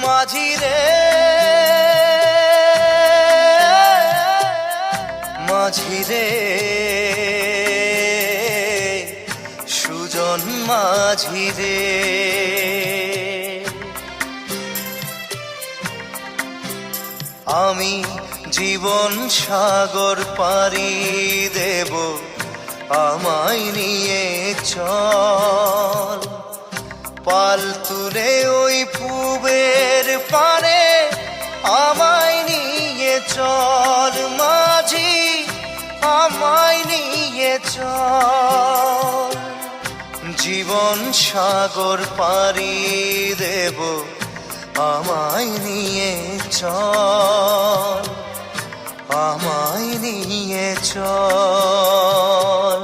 মাঝি রে মাঝি রে সুজন মাঝি রে, আমি জীবন সাগর পাড়ি দেব, আমায় নিয়ে চল। পাল তুলে ওই পুবের পারে আমায় নিয়ে চল মাঝি, আমায় নিয়ে চল। জীবন সাগর পাড়ি দেব, আমায় নিয়ে চল, আমায় নিয়ে চল।